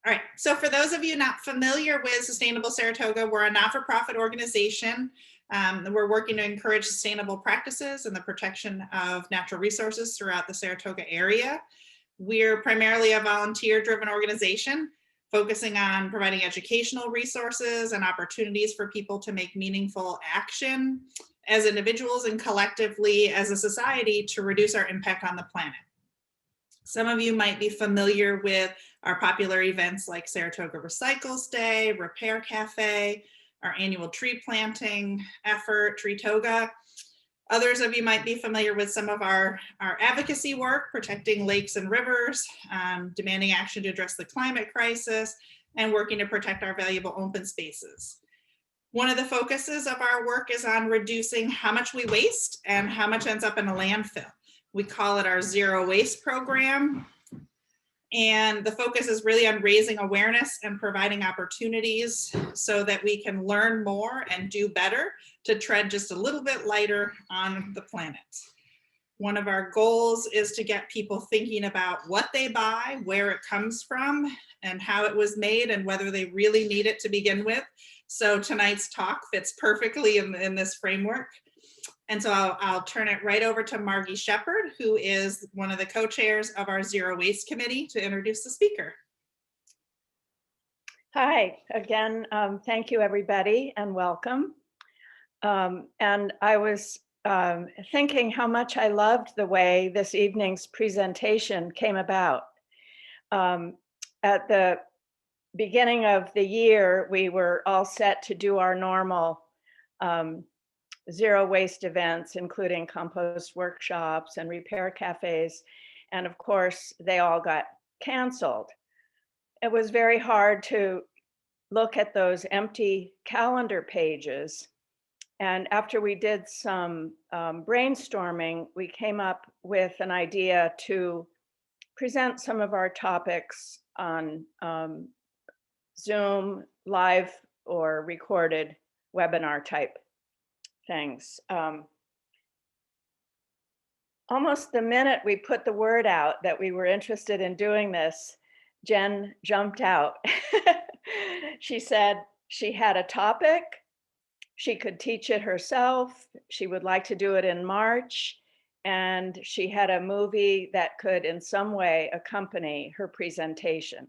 All right, so for those of you not familiar with Sustainable Saratoga, we're a not-for-profit organization. We're working to encourage sustainable practices and the protection of natural resources throughout the Saratoga area. We're primarily a volunteer-driven organization, focusing on providing educational resources and opportunities for people to make meaningful action as individuals and collectively as a society to reduce our impact on the planet. Some of you might be familiar with our popular events like Saratoga Recycles Day, Repair Cafe, our annual tree planting effort, Treetoga. Others of you might be familiar with some of our advocacy work, protecting lakes and rivers, demanding action to address the climate crisis, and working to protect our valuable open spaces. One of the focuses of our work is on reducing how much we waste and how much ends up in a landfill. We call it our Zero Waste program. And the focus is really on raising awareness and providing opportunities so that we can learn more and do better to tread just a little bit lighter on the planet. One of our goals is to get people thinking about what they buy, where it comes from, and how it was made, and whether they really need it to begin with. So tonight's talk fits perfectly in this framework. And so I'll turn it right over to Margie Shepard, who is one of the co-chairs of our Zero Waste Committee, to introduce the speaker. Hi, again, thank you everybody and welcome. And I was thinking how much I loved the way this evening's presentation came about. At the beginning of the year, we were all set to do our normal zero waste events, including compost workshops and repair cafes. And of course, they all got canceled. It was very hard to look at those empty calendar pages. And after we did some brainstorming, we came up with an idea to present some of our topics on Zoom, live or recorded webinar type things. Almost the minute we put the word out that we were interested in doing this, Jen jumped out. She said she had a topic, she could teach it herself, she would like to do it in March, and she had a movie that could in some way accompany her presentation.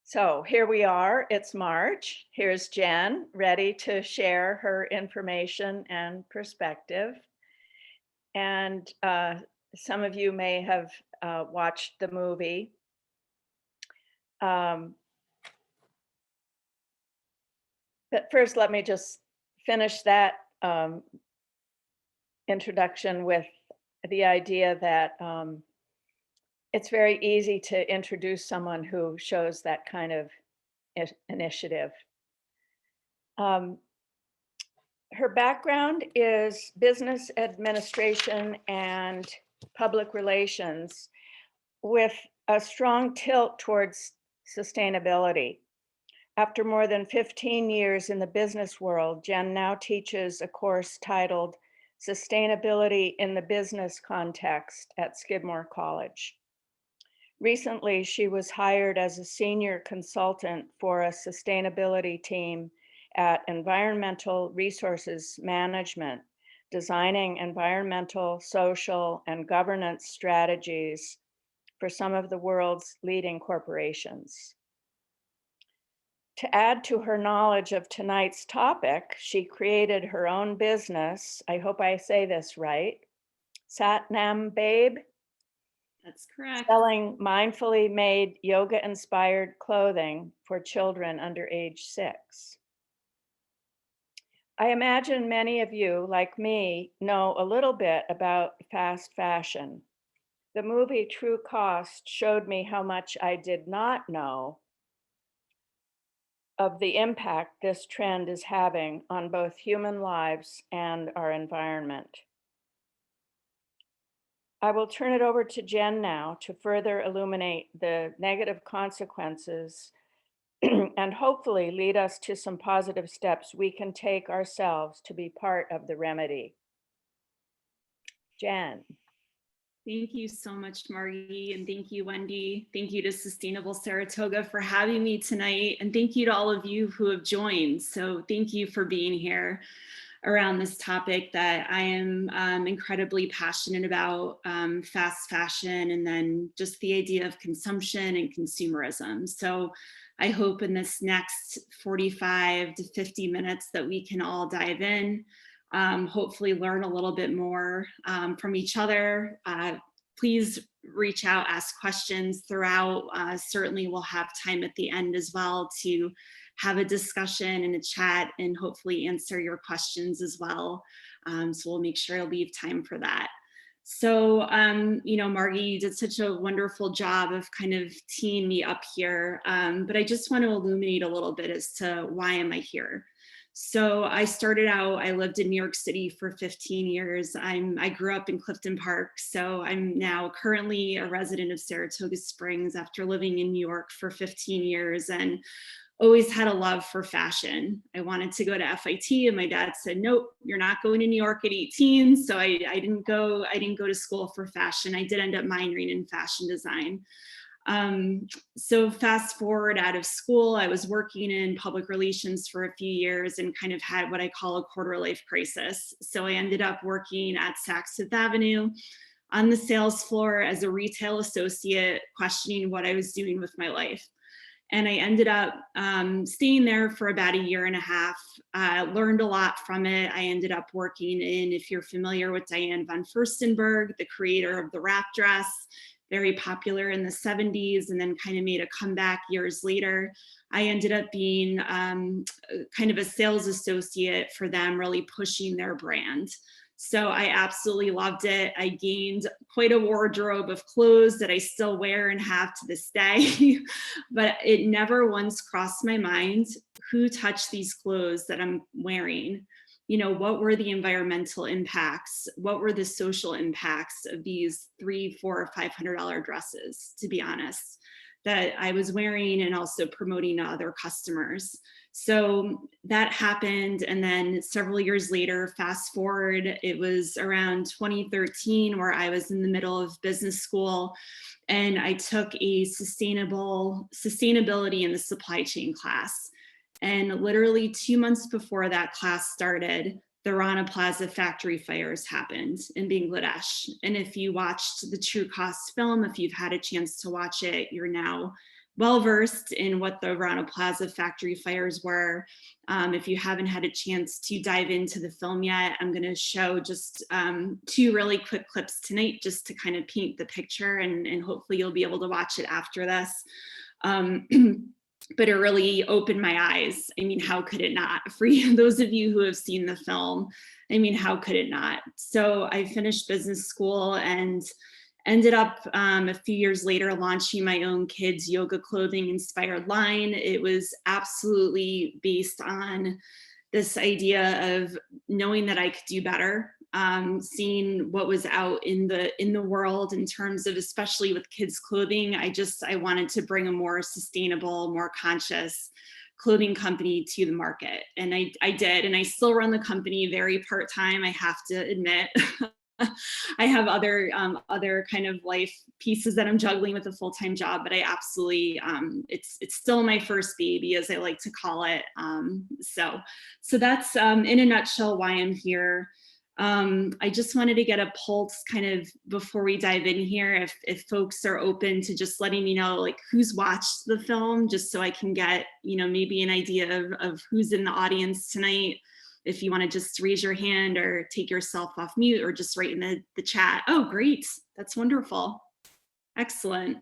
So here we are, it's March. Here's Jen, ready to share her information and perspective. And some of you may have watched the movie. But first, let me just finish that introduction with the idea that it's very easy to introduce someone who shows that kind of initiative. Her background is business administration and public relations with a strong tilt towards sustainability. After more than 15 years in the business world, Jen now teaches a course titled Sustainability in the Business Context at Skidmore College. Recently, she was hired as a senior consultant for a sustainability team at Environmental Resources Management, designing environmental, social, and governance strategies for some of the world's leading corporations. To add to her knowledge of tonight's topic, she created her own business. I hope I say this right. Satnam Babe. That's correct. Selling mindfully made yoga-inspired clothing for children under age 6. I imagine many of you, like me, know a little bit about fast fashion. The movie True Cost showed me how much I did not know of the impact this trend is having on both human lives and our environment. I will turn it over to Jen now to further illuminate the negative consequences and hopefully lead us to some positive steps we can take ourselves to be part of the remedy. Jen. Thank you so much, Margie, and thank you, Wendy. Thank you to Sustainable Saratoga for having me tonight, and thank you to all of you who have joined. So thank you for being here around this topic that I am incredibly passionate about, fast fashion, and then just the idea of consumption and consumerism. So I hope in this next 45 to 50 minutes that we can all dive in, hopefully learn a little bit more from each other. Please reach out, ask questions throughout. Certainly we'll have time at the end as well to have a discussion and a chat and hopefully answer your questions as well. So we'll make sure I'll leave time for that. So, you know, Margie, you did such a wonderful job of kind of teeing me up here, but I just want to illuminate a little bit as to why am I here. So I started out, I lived in New York City for 15 years. I grew up in Clifton Park. So I'm now currently a resident of Saratoga Springs after living in New York for 15 years and always had a love for fashion. I wanted to go to FIT and my dad said, nope, you're not going to New York at 18. So I didn't go to school for fashion. I did end up minoring in fashion design. So fast forward out of school, I was working in public relations for a few years and kind of had what I call a quarter life crisis. So I ended up working at Saks Fifth Avenue on the sales floor as a retail associate, questioning what I was doing with my life. And I ended up staying there for about a year and a half, learned a lot from it. I ended up working in, if you're familiar with Diane von Furstenberg, the creator of the wrap dress, very popular in the 70s, and then kind of made a comeback years later. I ended up being kind of a sales associate for them, really pushing their brand. So I absolutely loved it. I gained quite a wardrobe of clothes that I still wear and have to this day, but it never once crossed my mind, who touched these clothes that I'm wearing? You know, what were the environmental impacts? What were the social impacts of these $300, $400, $500 dresses, to be honest, that I was wearing and also promoting to other customers? So that happened. And then several years later, fast forward, it was around 2013 where I was in the middle of business school and I took a sustainability in the supply chain class. And literally 2 months before that class started, the Rana Plaza factory fires happened in Bangladesh. And if you watched the True Cost film, if you've had a chance to watch it, you're now well-versed in what the Rana Plaza factory fires were. If you haven't had a chance to dive into the film yet, I'm gonna show just 2 really quick clips tonight just to kind of paint the picture, and hopefully you'll be able to watch it after this. But it really opened my eyes. I mean, how could it not? For those of you who have seen the film, I mean, how could it not? So I finished business school and ended up a few years later launching my own kids yoga clothing inspired line. It was absolutely based on this idea of knowing that I could do better, seeing what was out in the world in terms of, especially with kids clothing. I wanted to bring a more sustainable, more conscious clothing company to the market. And I did, and I still run the company very part-time, I have to admit. I have other kind of life pieces that I'm juggling with a full-time job, but I absolutely, it's still my first baby, as I like to call it. So that's in a nutshell why I'm here. I just wanted to get a pulse kind of before we dive in here, if folks are open to just letting me know like who's watched the film, just so I can get, you know, maybe an idea of who's in the audience tonight. If you want to just raise your hand or take yourself off mute or just write in the chat. Oh, great. That's wonderful. Excellent.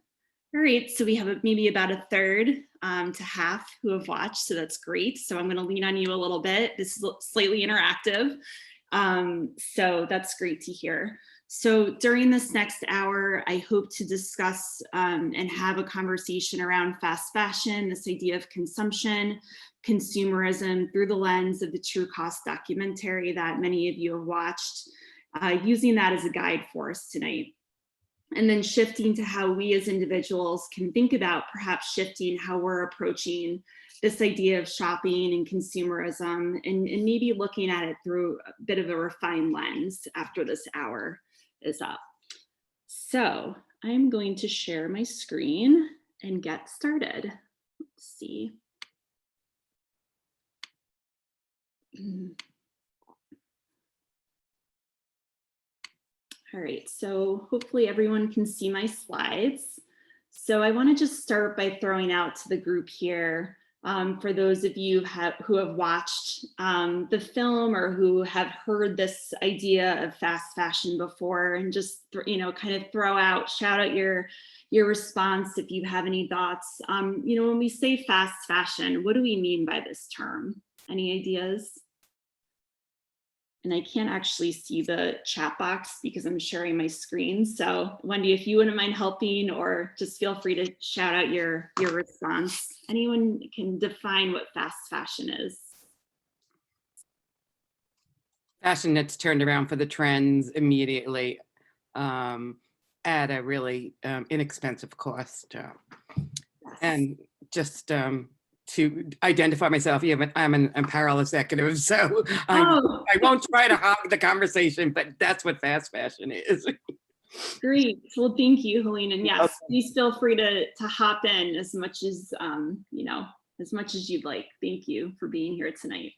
All right. So we have maybe about a third to half who have watched. So that's great. So I'm going to lean on you a little bit. This is slightly interactive. So that's great to hear. So during this next hour, I hope to discuss and have a conversation around fast fashion, this idea of consumption, consumerism through the lens of the True Cost documentary that many of you have watched, using that as a guide for us tonight. And then shifting to how we as individuals can think about perhaps shifting how we're approaching this idea of shopping and consumerism, and maybe looking at it through a bit of a refined lens after this hour is up. So I'm going to share my screen and get started. Let's see. All right, so hopefully everyone can see my slides. So I want to just start by throwing out to the group here, for those of you who have watched the film or who have heard this idea of fast fashion before, and just kind of shout out your response if you have any thoughts. When we say fast fashion, what do we mean by this term? Any ideas? And I can't actually see the chat box because I'm sharing my screen. So Wendy, if you wouldn't mind helping, or just feel free to shout out your response. Anyone can define what fast fashion is? Fashion that's turned around for the trends immediately at a really inexpensive cost. And just to identify myself, I'm an apparel executive, so I won't try to hog the conversation, but that's what fast fashion is. Great. Well, thank you, Helene. And yes, please feel free to hop in as much as as much as you'd like. Thank you for being here tonight.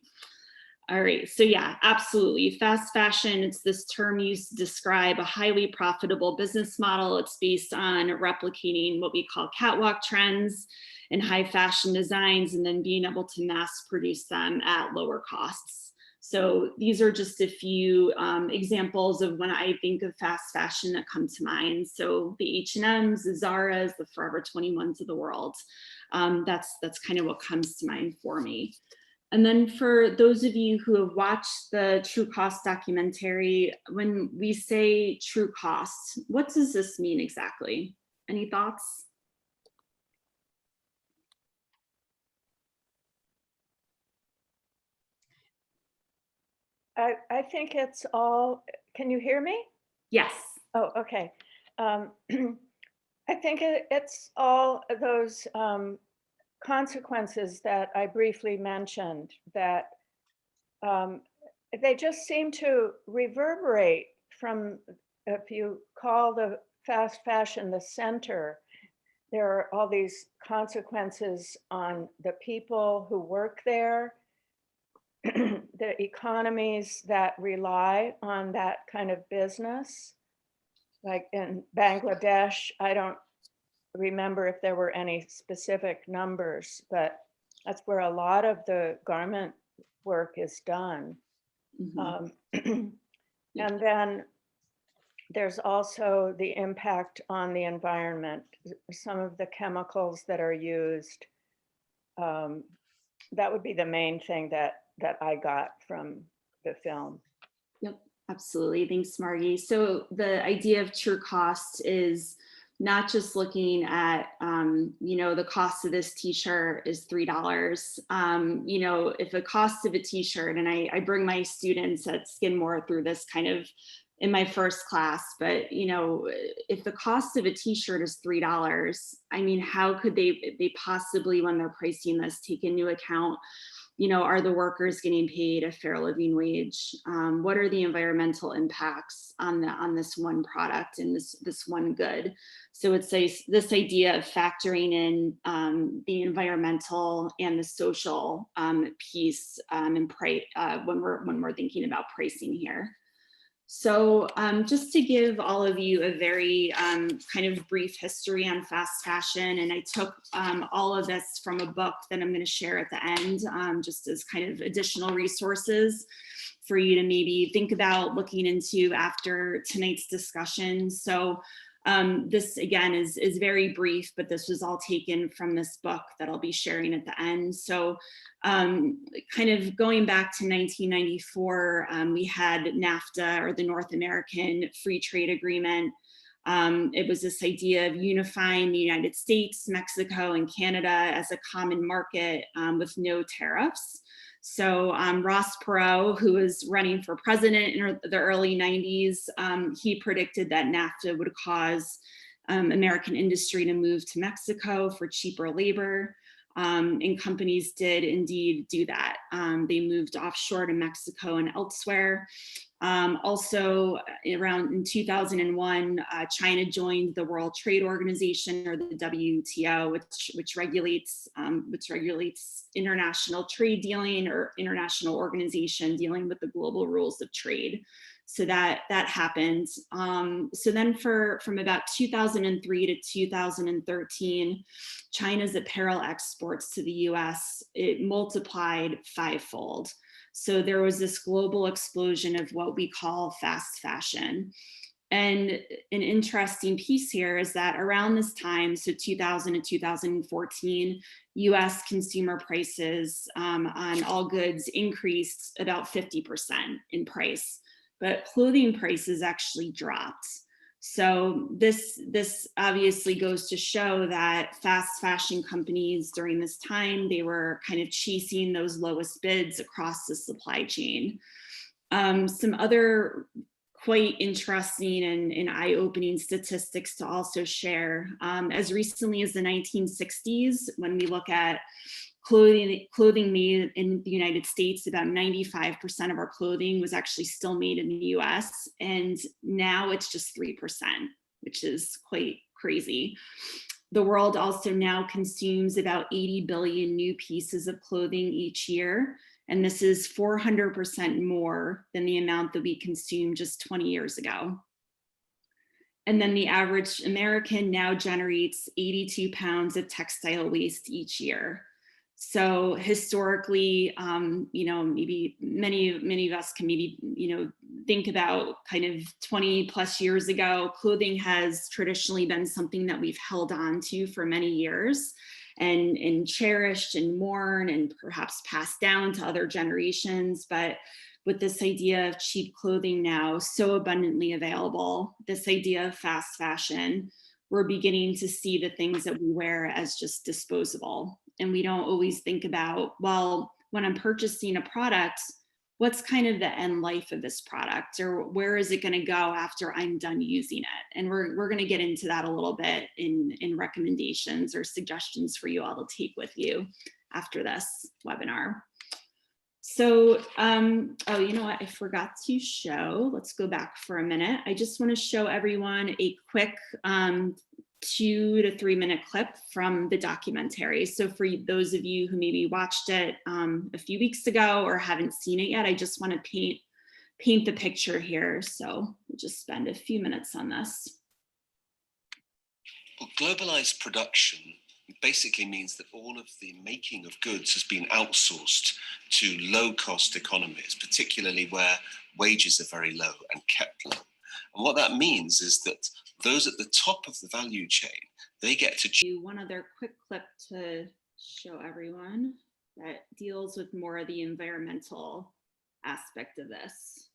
All right, so yeah, absolutely. Fast fashion, it's this term used to describe a highly profitable business model. It's based on replicating what we call catwalk trends and high fashion designs, and then being able to mass produce them at lower costs. So these are just a few examples of when I think of fast fashion that come to mind. So the H&Ms, the Zara's, the Forever 21s of the world. That's kind of what comes to mind for me. And then for those of you who have watched the True Cost documentary, when we say true cost, what does this mean exactly? Any thoughts? I think it's all, can you hear me? Yes. Oh, okay. I think it's all those consequences that I briefly mentioned, that they just seem to reverberate from, if you call the fast fashion the center, there are all these consequences on the people who work there, the economies that rely on that kind of business. Like in Bangladesh, I don't remember if there were any specific numbers, but that's where a lot of the garment work is done. Mm-hmm. And then there's also the impact on the environment, some of the chemicals that are used. That would be the main thing that I got from the film. Yep, absolutely. Thanks, Margie. So the idea of true cost is not just looking at, the cost of this t-shirt is $3. If the cost of a t-shirt, and I bring my students at Skidmore through this kind of in my first class, but if the cost of a t-shirt is $3, I mean, how could they possibly, when they're pricing this, take into account, are the workers getting paid a fair living wage? What are the environmental impacts on this one product and this one good? So it's this idea of factoring in the environmental and the social piece and when we're thinking about pricing here. So just to give all of you a very kind of brief history on fast fashion, and I took all of this from a book that I'm going to share at the end, just as kind of additional resources for you to maybe think about looking into after tonight's discussion. So this again is very brief, but this was all taken from this book that I'll be sharing at the end. So kind of going back to 1994, we had NAFTA, or the North American Free Trade Agreement. It was this idea of unifying the United States, Mexico, and Canada as a common market with no tariffs. So Ross Perot, who was running for president in the early 90s, he predicted that NAFTA would cause American industry to move to Mexico for cheaper labor. And companies did indeed do that. They moved offshore to Mexico and elsewhere. Also, around in 2001, China joined the World Trade Organization, or the WTO, which regulates international trade dealing, or international organization dealing with the global rules of trade. So that happened. So then from about 2003 to 2013, China's apparel exports to the US, it multiplied fivefold. So there was this global explosion of what we call fast fashion. And an interesting piece here is that around this time, so 2000 to 2014, US consumer prices on all goods increased about 50% in price, but clothing prices actually dropped. So this obviously goes to show that fast fashion companies during this time, they were kind of chasing those lowest bids across the supply chain. Some other quite interesting and eye-opening statistics to also share. As recently as the 1960s, when we look at clothing made in the United States, about 95% of our clothing was actually still made in the US, and now it's just 3%, which is quite crazy. The world also now consumes about 80 billion new pieces of clothing each year, and this is 400% more than the amount that we consumed just 20 years ago. And then the average American now generates 82 pounds of textile waste each year. So historically, maybe many of us can maybe, think about kind of 20 plus years ago, clothing has traditionally been something that we've held on to for many years and cherished and worn and perhaps passed down to other generations. But with this idea of cheap clothing now so abundantly available, this idea of fast fashion, we're beginning to see the things that we wear as just disposable. And we don't always think about, well, when I'm purchasing a product, what's kind of the end life of this product, or where is it going to go after I'm done using it? And we're going to get into that a little bit in recommendations or suggestions for you all to take with you after this webinar. So, oh, you know what? I forgot to show. Let's go back for a minute. I just want to show everyone a quick 2 to 3 minute clip from the documentary. So for those of you who maybe watched it a few weeks ago or haven't seen it yet, I just want to paint the picture here. So we'll just spend a few minutes on this. Well, globalized production basically means that all of the making of goods has been outsourced to low-cost economies, particularly where wages are very low and kept low. And what that means is that those at the top of the value chain, they get to choose. One other quick clip to show everyone that deals with more of the environmental aspect of this.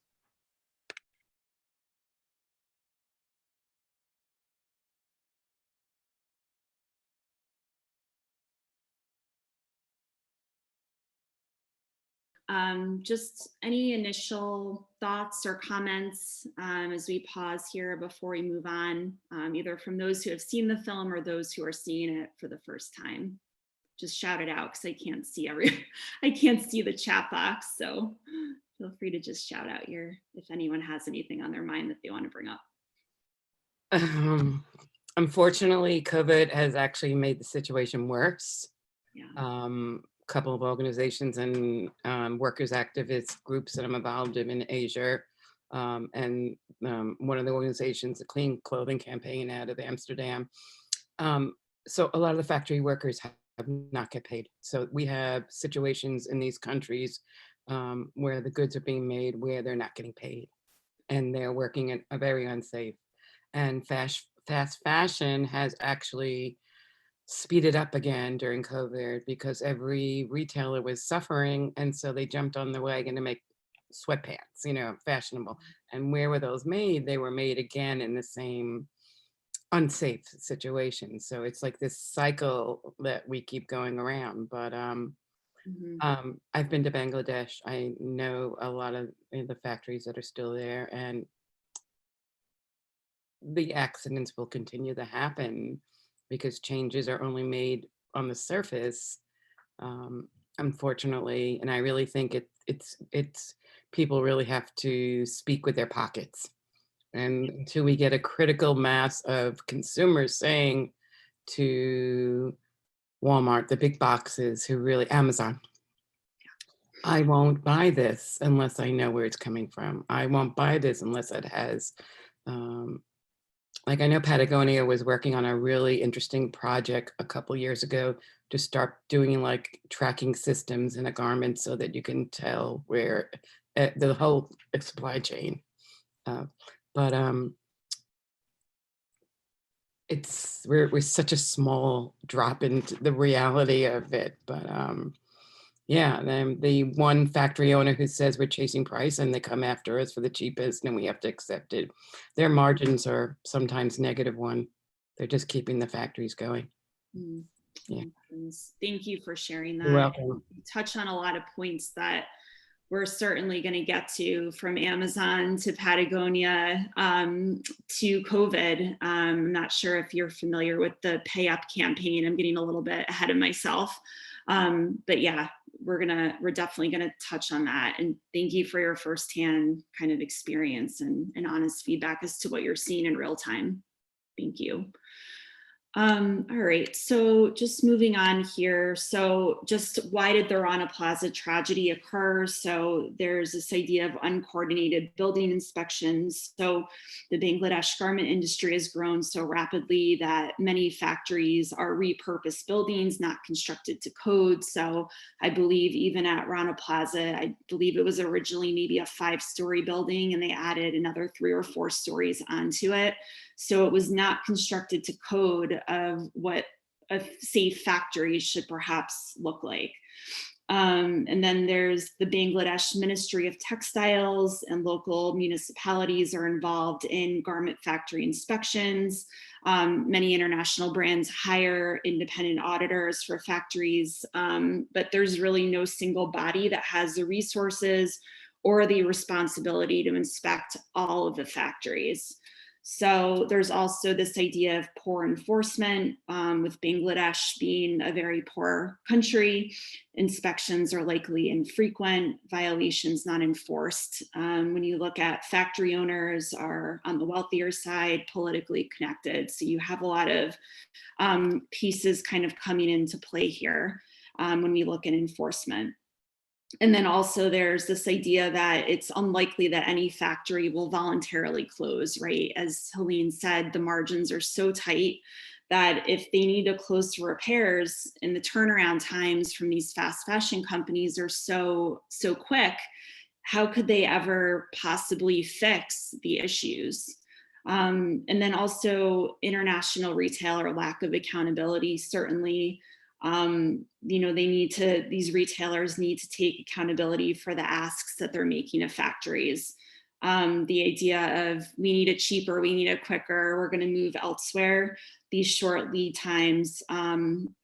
Just any initial thoughts or comments as we pause here before we move on, either from those who have seen the film or those who are seeing it for the first time. Just shout it out because I can't see I can't see the chat box. So feel free to just shout out if anyone has anything on their mind that they want to bring up. Unfortunately, COVID has actually made the situation worse. Yeah. Couple of organizations and workers activist groups that I'm involved in Asia, and one of the organizations, the Clean Clothing Campaign out of Amsterdam. So a lot of the factory workers have not get paid. So we have situations in these countries where the goods are being made where they're not getting paid, and they're working in a very unsafe. And fast fashion has actually speeded up again during COVID because every retailer was suffering, and so they jumped on the wagon to make sweatpants, fashionable. And where were those made? They were made again in the same unsafe situation. So it's like this cycle that we keep going around. But I've been to Bangladesh. I know a lot of the factories that are still there, and the accidents will continue to happen because changes are only made on the surface unfortunately, and I really think it's people really have to speak with their pockets. And until we get a critical mass of consumers saying to Walmart, the big boxes who really, Amazon, I won't buy this unless I know where it's coming from. I won't buy this unless it has, like I know Patagonia was working on a really interesting project a couple years ago to start doing like tracking systems in a garment so that you can tell where the whole supply chain. But we're such a small drop into the reality of it. But yeah, the one factory owner who says we're chasing price and they come after us for the cheapest and we have to accept it. Their margins are sometimes -1. They're just keeping the factories going. Mm. Yeah. Thank you for sharing that. You're welcome. You touch on a lot of points that we're certainly going to get to, from Amazon to Patagonia to COVID. I'm not sure if you're familiar with the PayUp campaign. I'm getting a little bit ahead of myself. But yeah, we're definitely going to touch on that. And thank you for your firsthand kind of experience and honest feedback as to what you're seeing in real time. Thank you. All right, so just moving on here. So just why did the Rana Plaza tragedy occur? So there's this idea of uncoordinated building inspections. So the Bangladesh garment industry has grown so rapidly that many factories are repurposed buildings, not constructed to code. So I believe even at Rana Plaza, I believe it was originally maybe a 5-story building and they added another 3 or 4 stories onto it. So it was not constructed to code of what a safe factory should perhaps look like. And then there's the Bangladesh Ministry of Textiles, and local municipalities are involved in garment factory inspections. Many international brands hire independent auditors for factories, but there's really no single body that has the resources or the responsibility to inspect all of the factories. So there's also this idea of poor enforcement, with Bangladesh being a very poor country. Inspections are likely infrequent, violations not enforced. When you look at factory owners are on the wealthier side, politically connected. So you have a lot of pieces kind of coming into play here when we look at enforcement. And then also there's this idea that it's unlikely that any factory will voluntarily close, right? As Helene said, the margins are so tight that if they need to close for repairs, and the turnaround times from these fast fashion companies are so quick, how could they ever possibly fix the issues? And then also international retailer lack of accountability, certainly. These retailers need to take accountability for the asks that they're making of factories. The idea of we need it cheaper, we need it quicker, we're going to move elsewhere. These short lead times,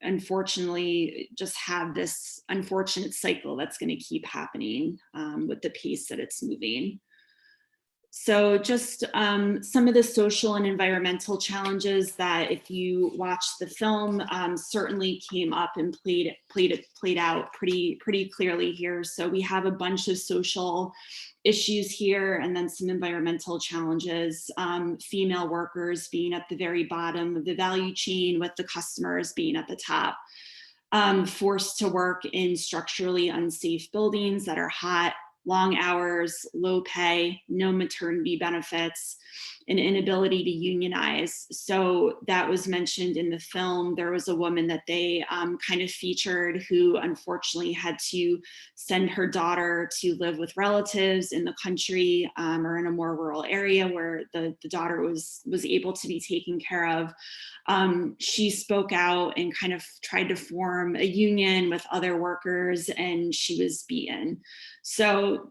unfortunately, just have this unfortunate cycle that's going to keep happening with the pace that it's moving. So just some of the social and environmental challenges that, if you watch the film, certainly came up and played out pretty clearly here. So we have a bunch of social issues here, and then some environmental challenges. Female workers being at the very bottom of the value chain, with the customers being at the top. Forced to work in structurally unsafe buildings that are hot, long hours, low pay, no maternity benefits, an inability to unionize. So that was mentioned in the film. There was a woman that they kind of featured who unfortunately had to send her daughter to live with relatives in the country, or in a more rural area where the daughter was able to be taken care of. She spoke out and kind of tried to form a union with other workers, and she was beaten. So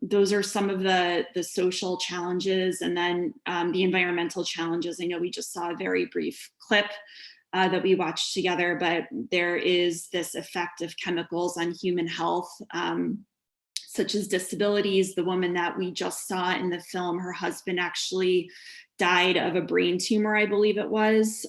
those are some of the social challenges, and then the environmental challenges. I know we just saw a very brief clip that we watched together, but there is this effect of chemicals on human health. such as disabilities. The woman that we just saw in the film, her husband actually died of a brain tumor, I believe it was.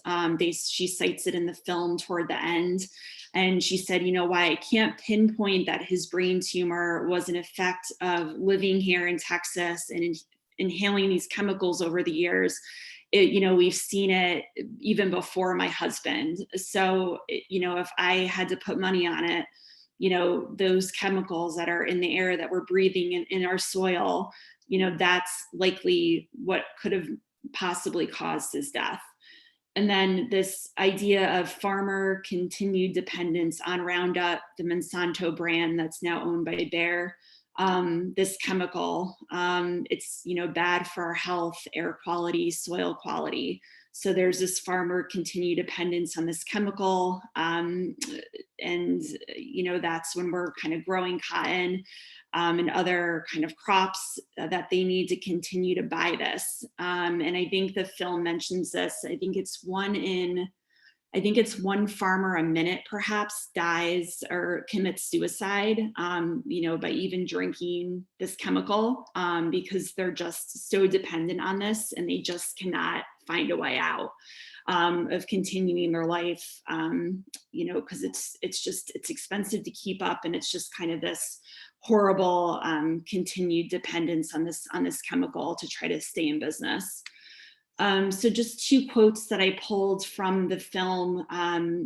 She cites it in the film toward the end. And she said, you know, why I can't pinpoint that his brain tumor was an effect of living here in Texas and inhaling these chemicals over the years. You know, we've seen it even before my husband. So, you know, if I had to put money on it, you know, those chemicals that are in the air that we're breathing in our soil, you know, that's likely what could have possibly caused his death. And then this idea of farmer continued dependence on Roundup, the Monsanto brand that's now owned by Bayer. This chemical, it's, you know, bad for our health, air quality, soil quality. So there's this farmer continued dependence on this chemical. And, you know, that's when we're kind of growing cotton and other kind of crops that they need to continue to buy this. And I think the film mentions this. I think it's one farmer a minute perhaps dies or commits suicide, you know, by even drinking this chemical, because they're just so dependent on this and they just cannot find a way out of continuing their life, you know, because it's expensive to keep up, and it's just kind of this horrible continued dependence on this chemical to try to stay in business. So just two quotes that I pulled from the film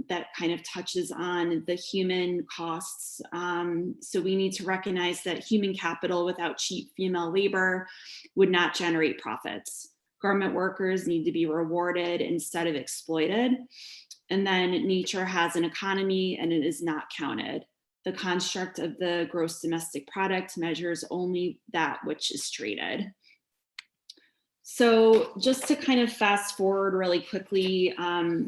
that kind of touches on the human costs. So we need to recognize that human capital without cheap female labor would not generate profits. Garment workers need to be rewarded instead of exploited. And then nature has an economy and it is not counted. The construct of the gross domestic product measures only that which is traded. So just to kind of fast forward really quickly,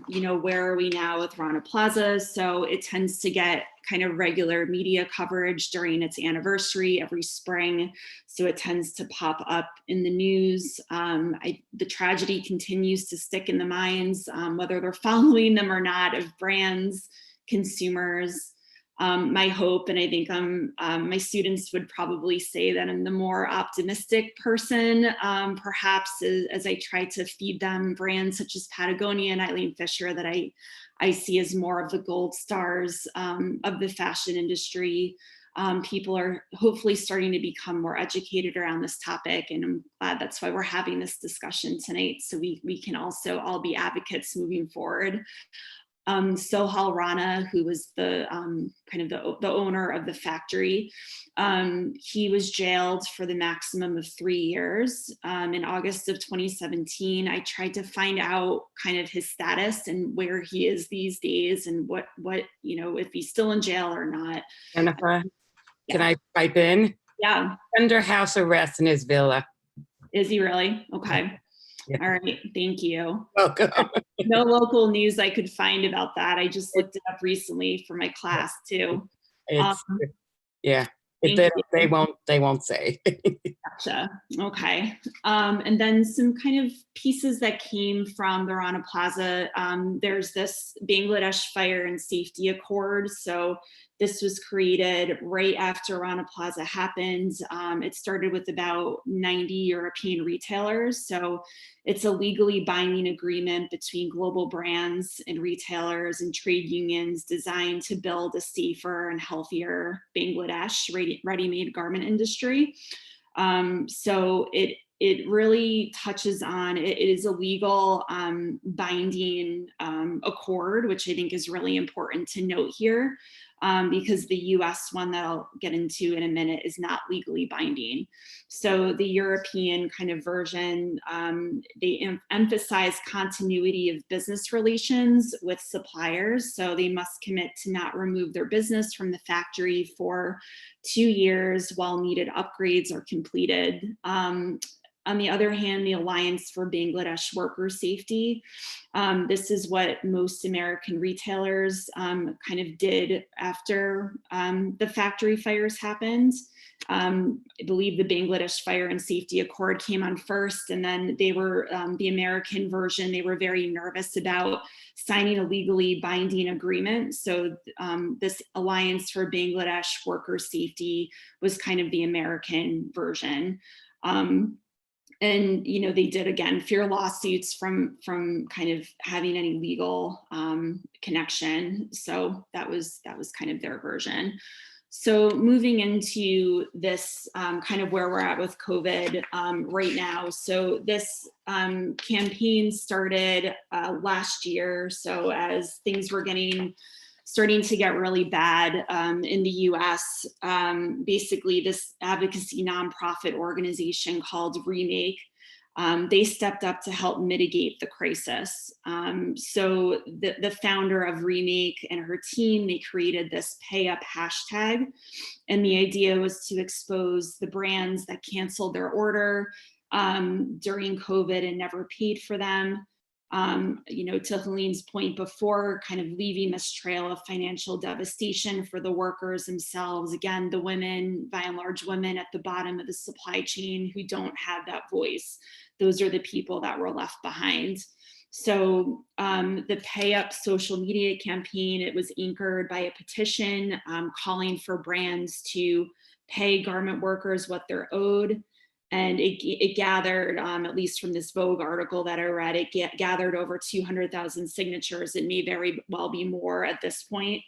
you know, where are we now with Rana Plaza? So it tends to get kind of regular media coverage during its anniversary every spring. So it tends to pop up in the news. The tragedy continues to stick in the minds, whether they're following them or not, of brands, consumers. My hope, and I think my students would probably say that I'm the more optimistic person, perhaps as I try to feed them brands such as Patagonia and Eileen Fisher that I see as more of the gold stars of the fashion industry. People are hopefully starting to become more educated around this topic, and I'm glad that's why we're having this discussion tonight, so we can also all be advocates moving forward. Sohal Rana, who was the kind of the owner of the factory, he was jailed for the maximum of 3 years. In August of 2017, I tried to find out kind of his status and where he is these days, and what you know, if he's still in jail or not. Jennifer, Yeah. can I pipe in? Yeah. Under house arrest in his villa. Is he really? Okay. Yeah. All right. Thank you. Welcome. No local news I could find about that. I just looked it up recently for my class too. It's, yeah, Thank they won't say. Gotcha. Okay. And then some kind of pieces that came from the Rana Plaza. There's this Bangladesh Fire and Safety Accord. So this was created right after Rana Plaza happened. It started with about 90 European retailers. So it's a legally binding agreement between global brands and retailers and trade unions designed to build a safer and healthier Bangladesh ready-made garment industry. So it really touches on, it is a legal binding accord, which I think is really important to note here, because the US one that I'll get into in a minute is not legally binding. So the European kind of version, they emphasize continuity of business relations with suppliers. So they must commit to not remove their business from the factory for 2 years while needed upgrades are completed. on the other hand, the Alliance for Bangladesh Worker Safety. This is what most American retailers kind of did after the factory fires happened. I believe the Bangladesh Fire and Safety Accord came on first, and then they were the American version. They were very nervous about signing a legally binding agreement. So this Alliance for Bangladesh Worker Safety was kind of the American version. And they did, again, fear lawsuits from kind of having any legal connection. So that was kind of their version. So moving into this kind of where we're at with COVID right now. So this campaign started last year. So as things were starting to get really bad in the US, basically this advocacy nonprofit organization called Remake, they stepped up to help mitigate the crisis. So the founder of Remake and her team, they created this PayUp hashtag. And the idea was to expose the brands that canceled their order during COVID and never paid for them. To Helene's point before, kind of leaving this trail of financial devastation for the workers themselves. Again, the women, by and large women at the bottom of the supply chain who don't have that voice. Those are the people that were left behind. So the PayUp social media campaign, it was anchored by a petition calling for brands to pay garment workers what they're owed. And it gathered, at least from this Vogue article that I read, it gathered over 200,000 signatures. It may very well be more at this point.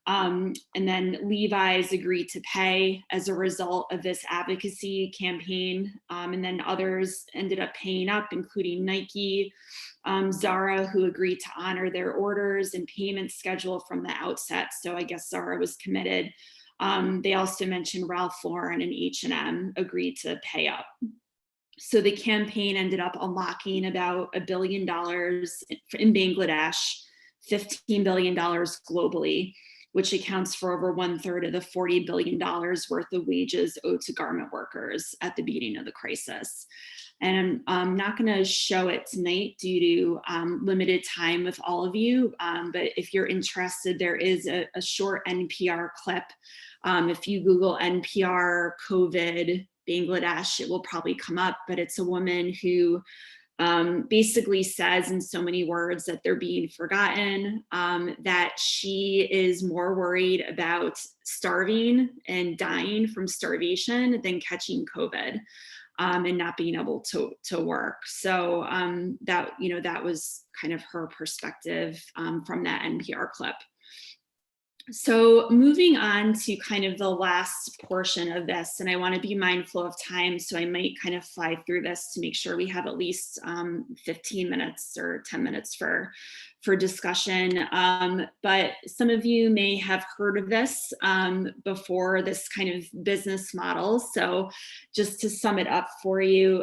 And then Levi's agreed to pay as a result of this advocacy campaign. And then others ended up paying up, including Nike, Zara, who agreed to honor their orders and payment schedule from the outset. So I guess Zara was committed. They also mentioned Ralph Lauren and H&M agreed to pay up. So the campaign ended up unlocking about $1 billion in Bangladesh, $15 billion globally, which accounts for over 1/3 of the $40 billion worth of wages owed to garment workers at the beginning of the crisis. And I'm not going to show it tonight due to limited time with all of you. But if you're interested, there is a short NPR clip. If you Google NPR COVID Bangladesh, it will probably come up. But it's a woman who basically says in so many words that they're being forgotten, that she is more worried about starving and dying from starvation than catching COVID. And not being able to work. So that was kind of her perspective from that NPR clip. So moving on to kind of the last portion of this, and I want to be mindful of time, so I might kind of fly through this to make sure we have at least 15 minutes or 10 minutes for discussion. But some of you may have heard of this before, this kind of business model. So just to sum it up for you,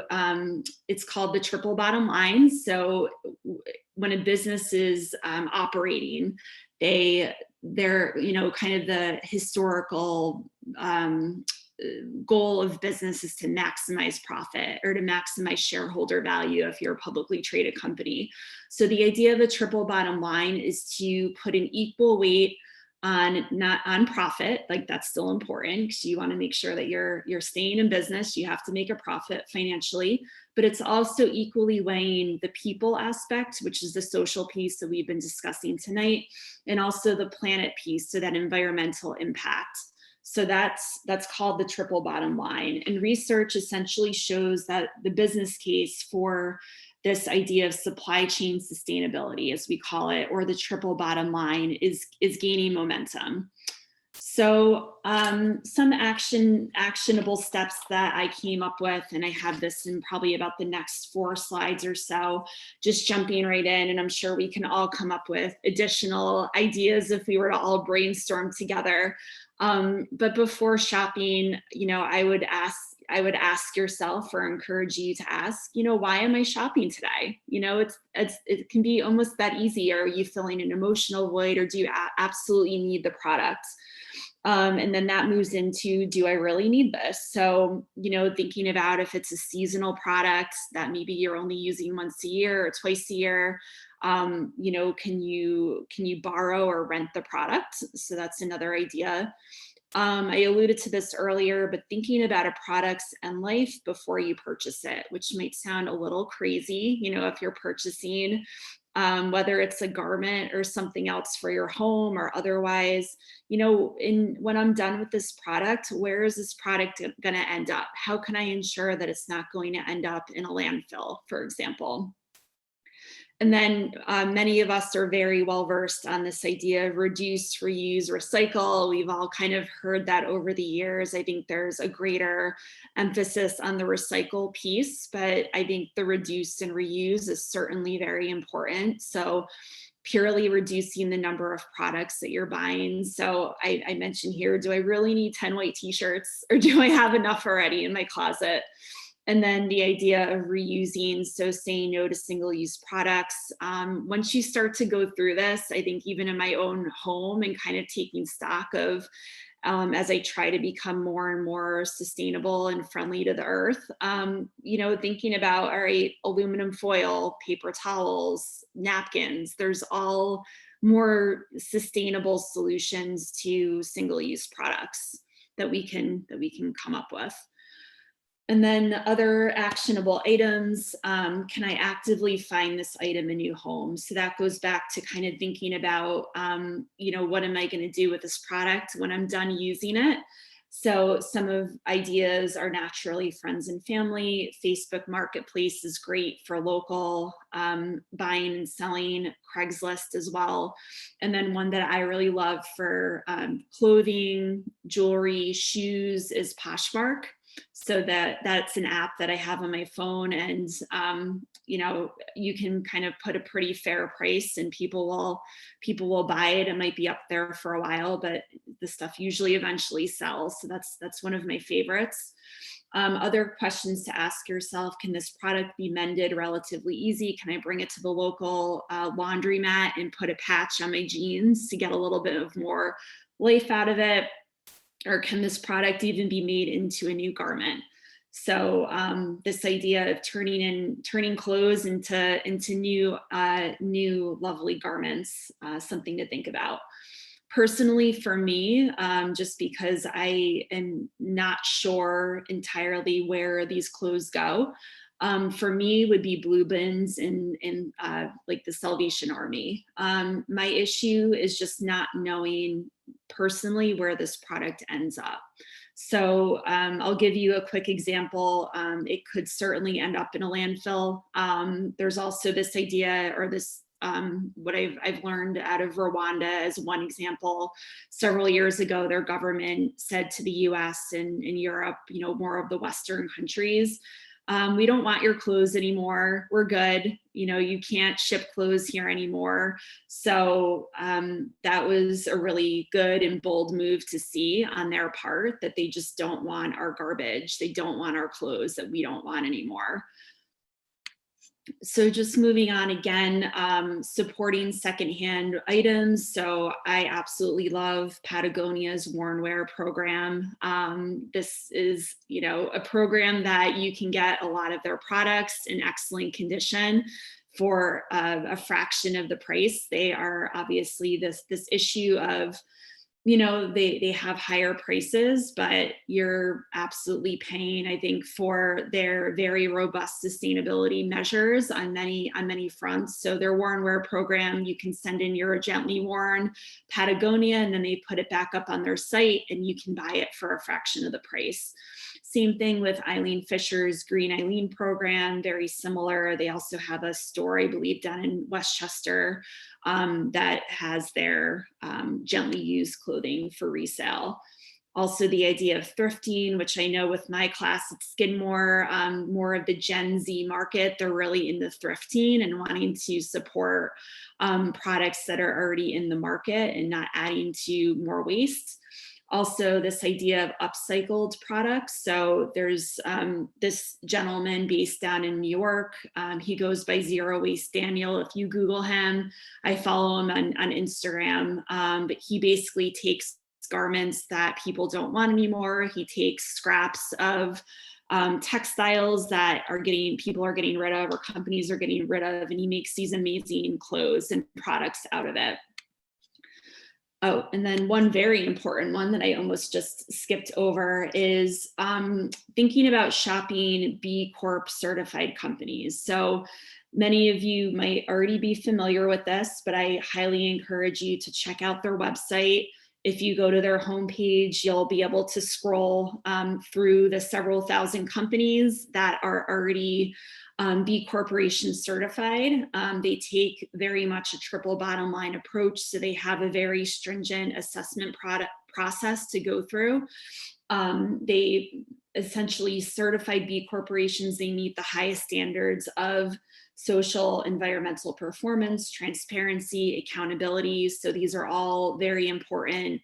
it's called the triple bottom line. So when a business is operating, they're kind of the historical goal of business is to maximize profit or to maximize shareholder value if you're a publicly traded company. So the idea of a triple bottom line is to put an equal weight on profit. Like, that's still important because you want to make sure that you're staying in business. You have to make a profit financially, but it's also equally weighing the people aspect, which is the social piece that we've been discussing tonight, and also the planet piece, so that environmental impact. So that's called the triple bottom line. And research essentially shows that the business case for this idea of supply chain sustainability, as we call it, or the triple bottom line, is gaining momentum. So some actionable steps that I came up with, and I have this in probably about the next 4 slides or so, just jumping right in, and I'm sure we can all come up with additional ideas if we were to all brainstorm together. But before shopping, I would ask I would ask yourself, or encourage you to ask, why am I shopping today? It can be almost that easy. Are you feeling an emotional void, or do you absolutely need the product? And then that moves into, do I really need this? So, thinking about if it's a seasonal product that maybe you're only using once a year or twice a year, can you borrow or rent the product? So that's another idea. I alluded to this earlier, but thinking about a product's end life before you purchase it, which might sound a little crazy, if you're purchasing, whether it's a garment or something else for your home or otherwise, when I'm done with this product, where is this product going to end up? How can I ensure that it's not going to end up in a landfill, for example? And then many of us are very well versed on this idea of reduce, reuse, recycle. We've all kind of heard that over the years. I think there's a greater emphasis on the recycle piece, but I think the reduce and reuse is certainly very important. So purely reducing the number of products that you're buying. So I mentioned here, do I really need 10 white t-shirts, or do I have enough already in my closet? And then the idea of reusing, so saying no to single-use products. Once you start to go through this, I think even in my own home and kind of taking stock of, as I try to become more and more sustainable and friendly to the earth, thinking about, all right, aluminum foil, paper towels, napkins, there's all more sustainable solutions to single-use products that we can come up with. And then other actionable items, can I actively find this item in new home? So that goes back to kind of thinking about, what am I going to do with this product when I'm done using it? So some of ideas are naturally friends and family. Facebook Marketplace is great for local buying and selling, Craigslist as well. And then one that I really love for clothing, jewelry, shoes is Poshmark. So that's an app that I have on my phone, and you can kind of put a pretty fair price, and people will buy it. It might be up there for a while, but the stuff usually eventually sells. So that's one of my favorites. Other questions to ask yourself: can this product be mended relatively easy? Can I bring it to the local laundromat and put a patch on my jeans to get a little bit of more life out of it? Or can this product even be made into a new garment? So this idea of turning clothes into new lovely garments, something to think about. Personally, for me, just because I am not sure entirely where these clothes go, for me would be blue bins in like the Salvation Army. My issue is just not knowing personally where this product ends up. So I'll give you a quick example. It could certainly end up in a landfill. There's also this idea, or this what I've learned out of Rwanda as one example. Several years ago, their government said to the US and Europe, more of the Western countries, we don't want your clothes anymore. We're good. You can't ship clothes here anymore. So that was a really good and bold move to see on their part, that they just don't want our garbage. They don't want our clothes that we don't want anymore. So just moving on again, supporting secondhand items. So I absolutely love Patagonia's Worn Wear program. This is, a program that you can get a lot of their products in excellent condition for a fraction of the price. They are obviously this issue of, they have higher prices, but you're absolutely paying, I think, for their very robust sustainability measures on many fronts. So their Worn Wear program, you can send in your gently worn Patagonia, and then they put it back up on their site, and you can buy it for a fraction of the price. Same thing with Eileen Fisher's Green Eileen program, very similar. They also have a store, I believe, down in Westchester that has their gently used clothing for resale. Also the idea of thrifting, which I know with my class at Skidmore, more of the Gen Z market, they're really into thrifting and wanting to support products that are already in the market and not adding to more waste. Also, this idea of upcycled products. So there's this gentleman based down in New York. He goes by Zero Waste Daniel. If you Google him, I follow him on Instagram. But he basically takes garments that people don't want anymore. He takes scraps of textiles that people are getting rid of, or companies are getting rid of, and he makes these amazing clothes and products out of it. Oh, and then one very important one that I almost just skipped over is thinking about shopping B Corp certified companies. So many of you might already be familiar with this, but I highly encourage you to check out their website. If you go to their homepage, you'll be able to scroll through the several thousand companies that are already B Corporation certified. They take very much a triple bottom line approach. So they have a very stringent assessment process to go through. They essentially certified B Corporations. They meet the highest standards of social, environmental performance, transparency, accountability. So these are all very important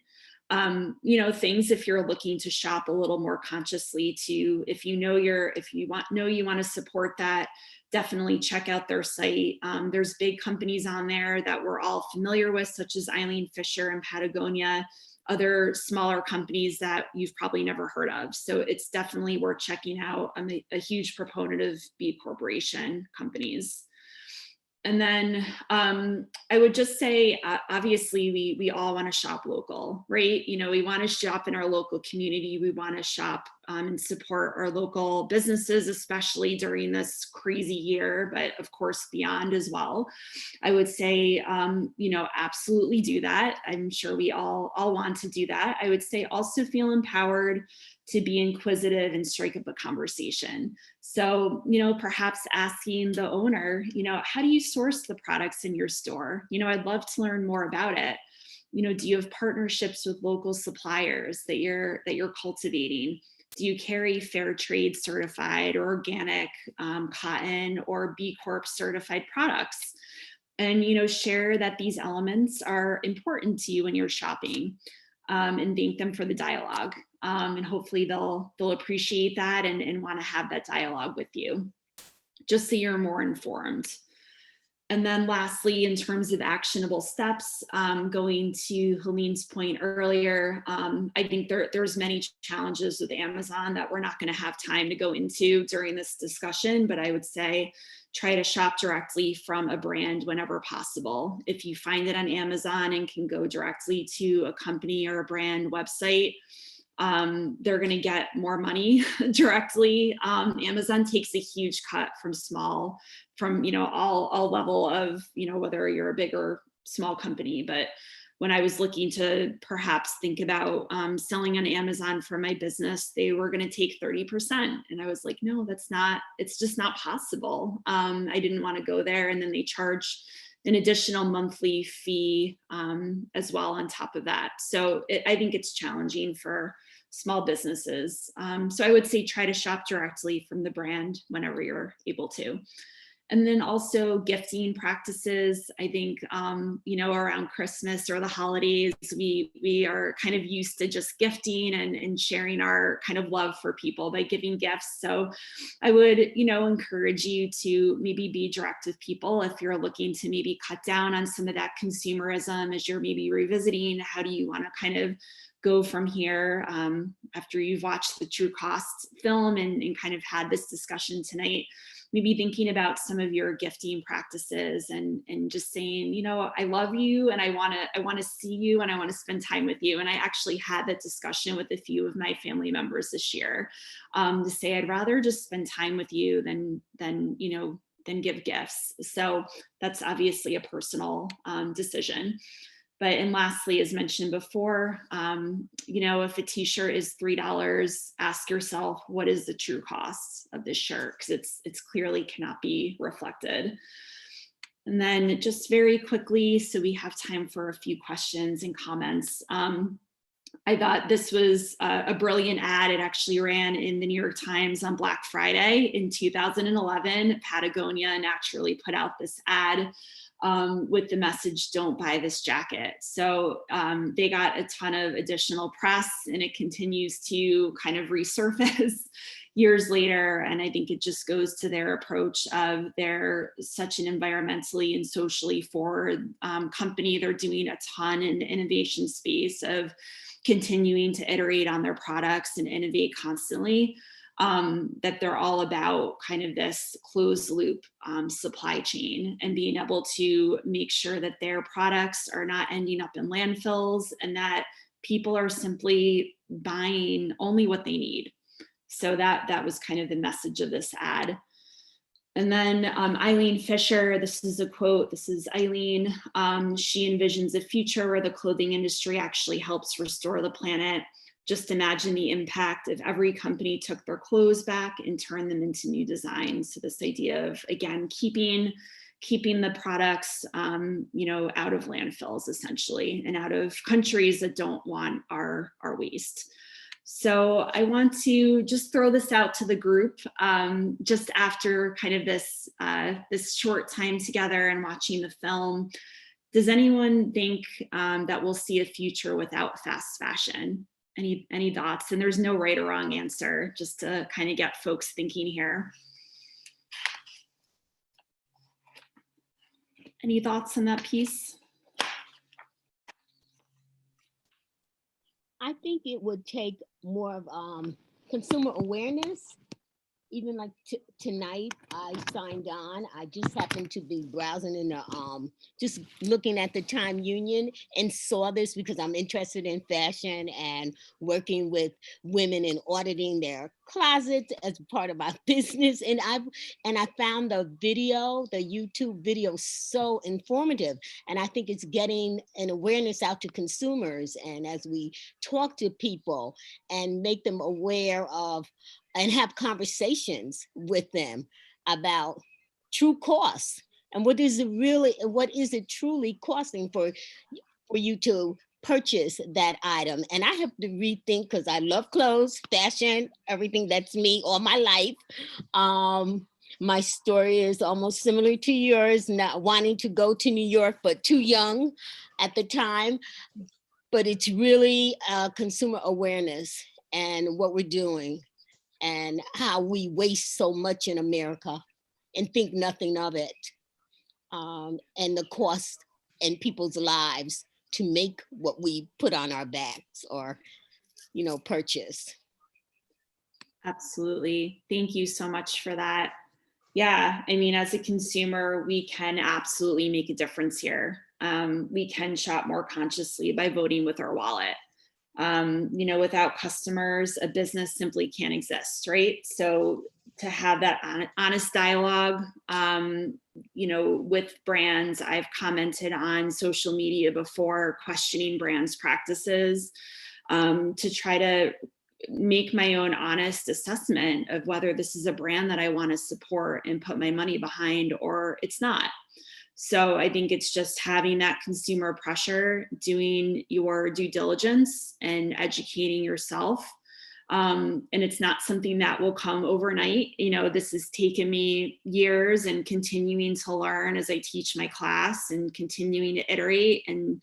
things if you're looking to shop a little more consciously. To if you want to support that, definitely check out their site. There's big companies on there that we're all familiar with, such as Eileen Fisher and Patagonia, other smaller companies that you've probably never heard of. So it's definitely worth checking out. I'm a huge proponent of B Corporation companies. And then I would just say, obviously, we all want to shop local, right? We want to shop in our local community. We want to shop and support our local businesses, especially during this crazy year, but of course beyond as well. I would say, absolutely do that. I'm sure we all want to do that. I would say also feel empowered to be inquisitive and strike up a conversation. So, perhaps asking the owner, how do you source the products in your store? I'd love to learn more about it. Do you have partnerships with local suppliers that you're cultivating? Do you carry fair trade certified or organic cotton or B Corp certified products? And, share that these elements are important to you when you're shopping, and thank them for the dialogue. And hopefully they'll appreciate that and want to have that dialogue with you, just so you're more informed. And then lastly, in terms of actionable steps, going to Helene's point earlier, I think there's many challenges with Amazon that we're not going to have time to go into during this discussion, but I would say try to shop directly from a brand whenever possible. If you find it on Amazon and can go directly to a company or a brand website, they're going to get more money directly. Amazon takes a huge cut from all level of, whether you're a big or small company. But when I was looking to perhaps think about selling on Amazon for my business, they were going to take 30%. And I was like, no, it's just not possible. I didn't want to go there. And then they charge an additional monthly fee as well on top of that. So I think it's challenging for small businesses. So I would say try to shop directly from the brand whenever you're able to. And then also gifting practices. I think, around Christmas or the holidays, we are kind of used to just gifting and sharing our kind of love for people by giving gifts. So I would, encourage you to maybe be direct with people if you're looking to maybe cut down on some of that consumerism as you're maybe revisiting. How do you want to kind of go from here after you've watched the True Cost film and kind of had this discussion tonight? Maybe thinking about some of your gifting practices and just saying, I love you and I want to see you and I want to spend time with you. And I actually had that discussion with a few of my family members this year to say, I'd rather just spend time with you than give gifts. So that's obviously a personal decision. And lastly, as mentioned before, if a t-shirt is $3, ask yourself, what is the true cost of this shirt? Because it's clearly cannot be reflected. And then just very quickly, so we have time for a few questions and comments. I thought this was a brilliant ad. It actually ran in the New York Times on Black Friday in 2011. Patagonia naturally put out this ad. with the message, "Don't buy this jacket." So they got a ton of additional press, and it continues to kind of resurface years later. And I think it just goes to their approach of they're such an environmentally and socially forward company. They're doing a ton in the innovation space of continuing to iterate on their products and innovate constantly. That they're all about kind of this closed loop supply chain and being able to make sure that their products are not ending up in landfills and that people are simply buying only what they need. So that was kind of the message of this ad. And then Eileen Fisher, this is a quote, this is Eileen. She envisions a future where the clothing industry actually helps restore the planet. Just imagine the impact if every company took their clothes back and turned them into new designs. So this idea of, again, keeping the products, out of landfills essentially, and out of countries that don't want our waste. So I want to just throw this out to the group, just after kind of this short time together and watching the film. Does anyone think that we'll see a future without fast fashion? Any thoughts? And there's no right or wrong answer, just to kind of get folks thinking here. Any thoughts on that piece? I think it would take more of consumer awareness. Even like tonight, I signed on. I just happened to be browsing in the just looking at the Time Union and saw this because I'm interested in fashion and working with women and auditing their closets as part of my business. And I found the YouTube video so informative. And I think it's getting an awareness out to consumers. And as we talk to people and make them aware of and have conversations with them about true costs and what is it truly costing for you to purchase that item. And I have to rethink, because I love clothes, fashion, everything. That's me all my life. My story is almost similar to yours, not wanting to go to New York, but too young at the time. But it's really consumer awareness and what we're doing, and how we waste so much in America and think nothing of it, and the cost in people's lives to make what we put on our backs or, purchase. Absolutely. Thank you so much for that. Yeah, I mean, as a consumer, we can absolutely make a difference here. We can shop more consciously by voting with our wallet. Without customers, a business simply can't exist, right? So to have that honest dialogue, with brands, I've commented on social media before, questioning brands' practices, to try to make my own honest assessment of whether this is a brand that I want to support and put my money behind, or it's not. So I think it's just having that consumer pressure, doing your due diligence and educating yourself. And it's not something that will come overnight. This has taken me years and continuing to learn as I teach my class and continuing to iterate. And,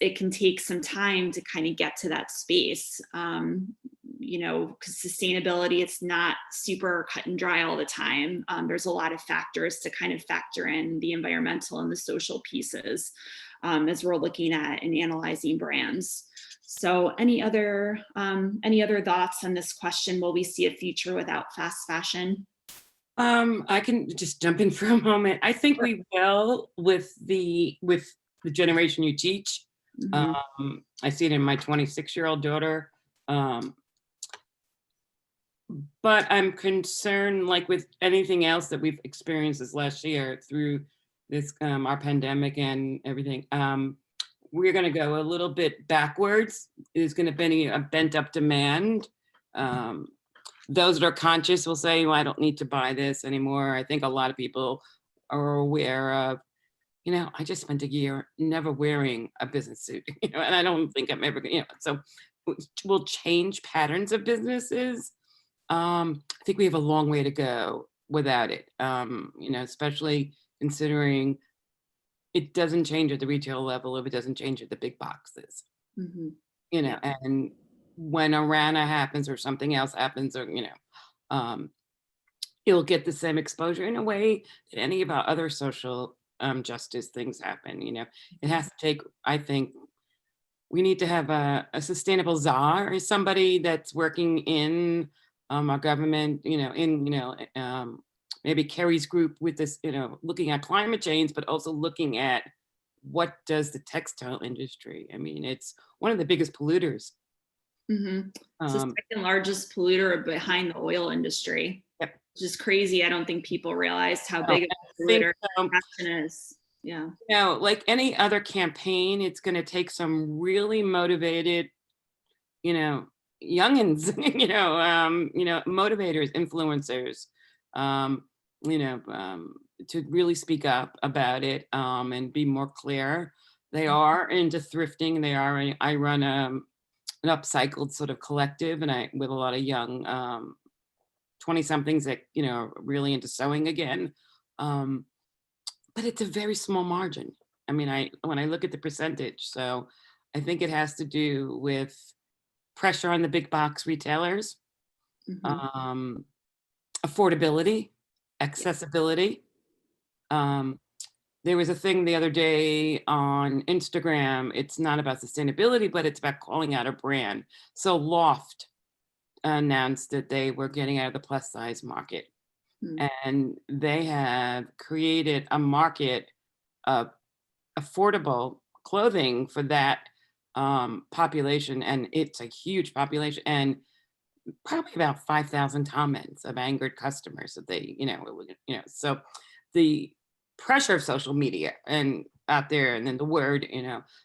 it can take some time to kind of get to that space. Because sustainability, it's not super cut and dry all the time. There's a lot of factors to kind of factor in, the environmental and the social pieces, as we're looking at and analyzing brands. So any other thoughts on this question? Will we see a future without fast fashion? I can just jump in for a moment. I think we will with the generation you teach. Mm-hmm. I see it in my 26-year-old daughter. But I'm concerned, like with anything else that we've experienced this last year through this, our pandemic and everything, we're going to go a little bit backwards. There's going to be a bent up demand. Those that are conscious will say, well, I don't need to buy this anymore. I think a lot of people are aware of, I just spent a year never wearing a business suit, and I don't think I'm ever going to, so we'll change patterns of businesses. I think we have a long way to go without it. Especially considering it doesn't change at the retail level if it doesn't change at the big boxes. Mhm. And when a Rana happens or something else happens, or it'll get the same exposure in a way that any of our other social justice things happen. It has to take, I think, we need to have a sustainable czar, or somebody that's working in our government, maybe Kerry's group with this, looking at climate change, but also looking at what does the textile industry. I mean, it's one of the biggest polluters. Mhm. It's the Um, second largest polluter behind the oil industry. Yep. Which is crazy. I don't think people realized how No, big of I a think polluter so. fashion is. Yeah. Like any other campaign, it's going to take some really motivated, youngins, motivators, influencers, um, to really speak up about it, and be more clear. They are into thrifting. I run an upcycled sort of collective, and with a lot of young 20 somethings that, are really into sewing again. But it's a very small margin. I mean, when I look at the percentage, so I think it has to do with pressure on the big box retailers, Mhm. affordability, accessibility. There was a thing the other day on Instagram. It's not about sustainability, but it's about calling out a brand. So Loft announced that they were getting out of the plus size market, and they have created a market of affordable clothing for that population, and it's a huge population, and probably about 5,000 comments of angered customers that they, so the pressure of social media and out there, and then the word,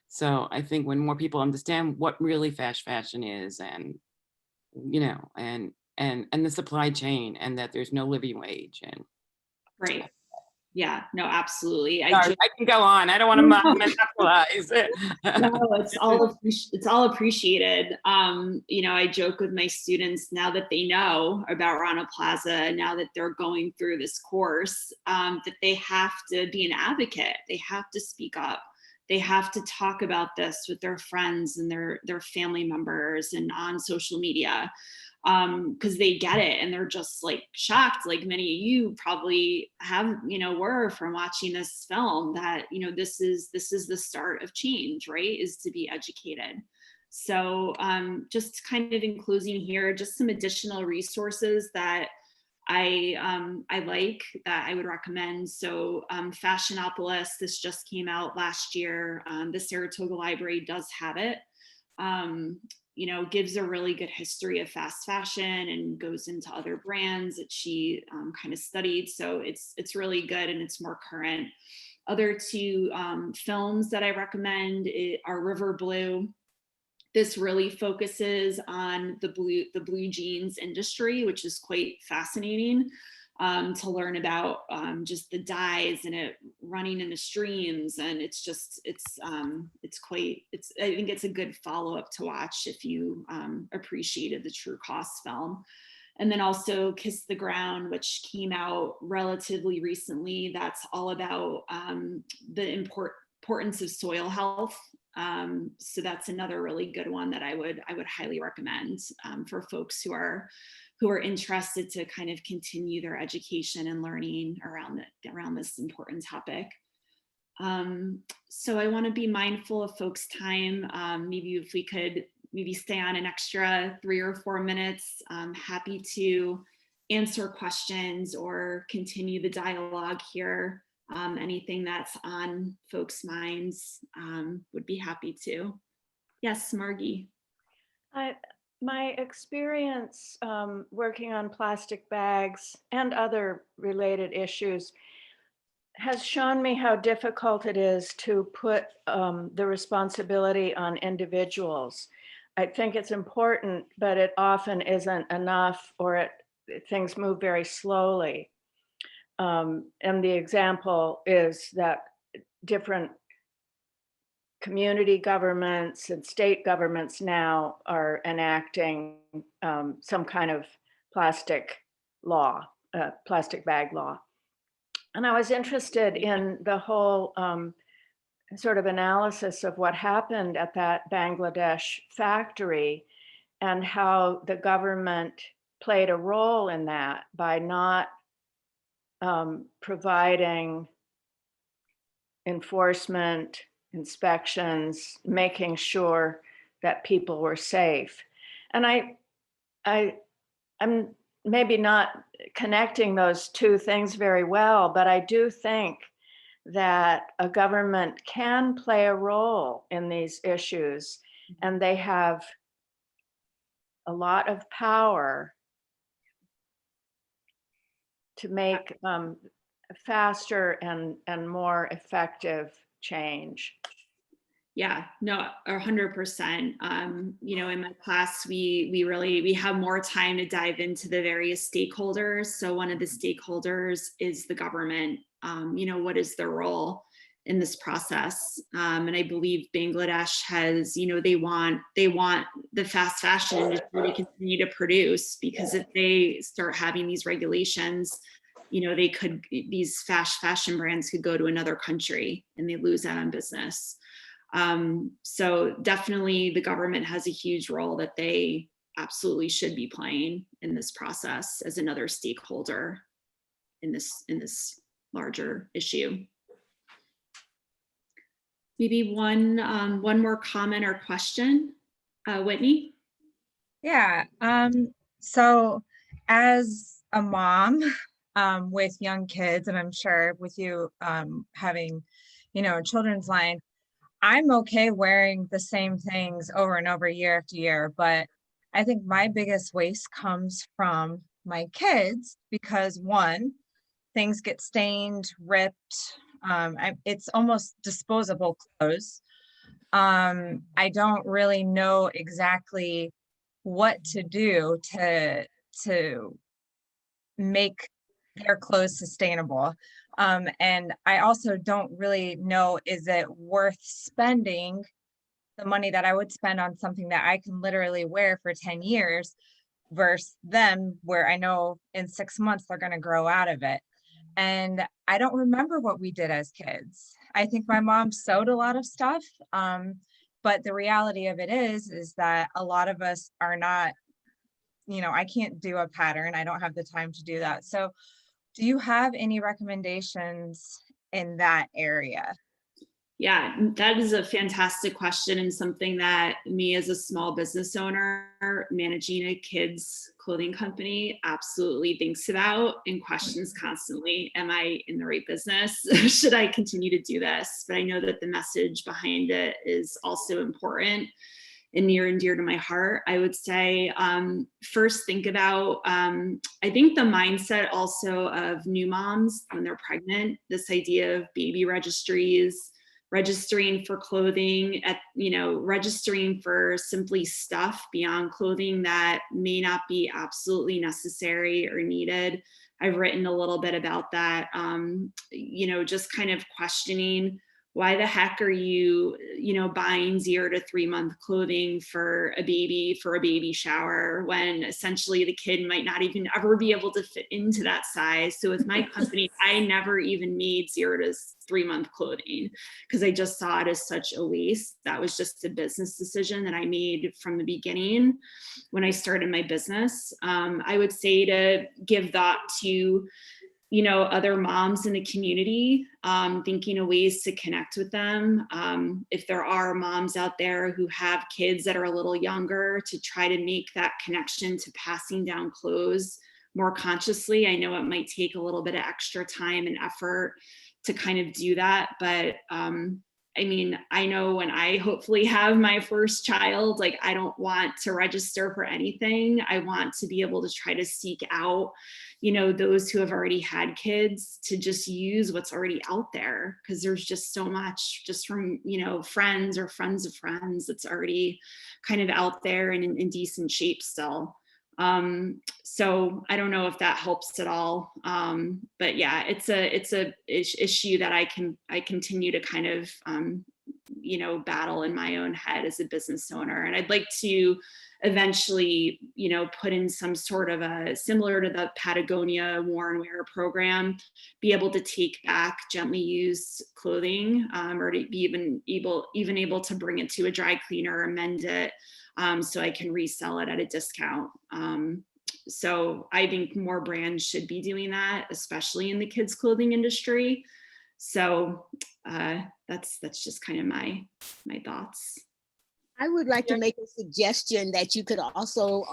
so I think when more people understand what really fast fashion is, and and the supply chain, and that there's no living wage, and Right. Yeah, no, absolutely. sorry, I can go on. I don't want to monopolize it. No, it's all appreciated. I joke with my students now that they know about Rana Plaza, now that they're going through this course, that they have to be an advocate. They have to speak up. They have to talk about this with their friends and their family members and on social media, because they get it and they're just like shocked, like many of you probably have, were from watching this film, that this is the start of change, right? Is to be educated. So just kind of in closing here, just some additional resources that I like, that I would recommend. So Fashionopolis, this just came out last year. The Saratoga Library does have it. Gives a really good history of fast fashion and goes into other brands that she kind of studied. So it's really good and it's more current. Other two films that I recommend are River Blue. This really focuses on the blue jeans industry, which is quite fascinating to learn about, just the dyes and it running in the streams. And I think it's a good follow-up to watch if you appreciated the True Cost film. And then also Kiss the Ground, which came out relatively recently. That's all about the importance of soil health. So that's another really good one that I would highly recommend for folks who are interested to kind of continue their education and learning around this important topic. So I want to be mindful of folks' time. Maybe if we could stay on an extra 3 or 4 minutes, I'm happy to answer questions or continue the dialogue here. Anything that's on folks' minds, would be happy to. Yes, Margie. My experience working on plastic bags and other related issues has shown me how difficult it is to put the responsibility on individuals. I think it's important, but it often isn't enough, or things move very slowly. And the example is that different community governments and state governments now are enacting some kind of plastic law. plastic bag law. And I was interested in the whole sort of analysis of what happened at that Bangladesh factory and how the government played a role in that by not providing enforcement, inspections, making sure that people were safe. And I'm maybe not connecting those two things very well, but I do think that a government can play a role in these issues, and they have a lot of power to make faster and more effective change. Yeah, no, 100%. You know, in my class, we have more time to dive into the various stakeholders. So one of the stakeholders is the government. You know, what is their role in this process? And I believe Bangladesh has, you know, they want the fast fashion industry to continue to produce, because if they start having these regulations, you know, these fast fashion brands could go to another country and they lose out on business. So definitely the government has a huge role that they absolutely should be playing in this process as another stakeholder in this larger issue. Maybe one more comment or question, Whitney? Yeah, so as a mom with young kids, and I'm sure with you having, you know, a children's line, I'm okay wearing the same things over and over year after year, but I think my biggest waste comes from my kids because one, things get stained, ripped. It's almost disposable clothes. I don't really know exactly what to do to make their clothes sustainable. And I also don't really know, is it worth spending the money that I would spend on something that I can literally wear for 10 years versus them where I know in 6 months they're going to grow out of it. And I don't remember what we did as kids. I think my mom sewed a lot of stuff. But the reality of it is that a lot of us are not, you know, I can't do a pattern. I don't have the time to do that. So do you have any recommendations in that area? Yeah, that is a fantastic question, and something that me as a small business owner managing a kids clothing company absolutely thinks about and questions constantly. Am I in the right business? Should I continue to do this? But I know that the message behind it is also important and near and dear to my heart. I would say first think about, I think the mindset also of new moms when they're pregnant, this idea of baby registries, registering for clothing, registering for simply stuff beyond clothing that may not be absolutely necessary or needed. I've written a little bit about that, just kind of questioning, why the heck are you, buying 0 to 3 month clothing for a baby shower, when essentially the kid might not even ever be able to fit into that size. So with my company, I never even made 0 to 3 month clothing because I just saw it as such a waste. That was just a business decision that I made from the beginning when I started my business. I would say to give thought to other moms in the community, thinking of ways to connect with them. If there are moms out there who have kids that are a little younger, to try to make that connection to passing down clothes more consciously. I know it might take a little bit of extra time and effort to kind of do that, but I know when I hopefully have my first child, like, I don't want to register for anything. I want to be able to try to seek out, those who have already had kids, to just use what's already out there. Cause there's just so much just from, friends or friends of friends that's already kind of out there and in decent shape still. So I don't know if that helps at all. But yeah, it's a issue that I continue to kind of you know, battle in my own head as a business owner. And I'd like to eventually, you know, put in some sort of a, similar to the Patagonia Worn Wear program, be able to take back gently used clothing, or to be even able to bring it to a dry cleaner or mend it, so I can resell it at a discount. So I think more brands should be doing that, especially in the kids clothing industry. So that's just kind of my thoughts. I would like to make a suggestion that you could also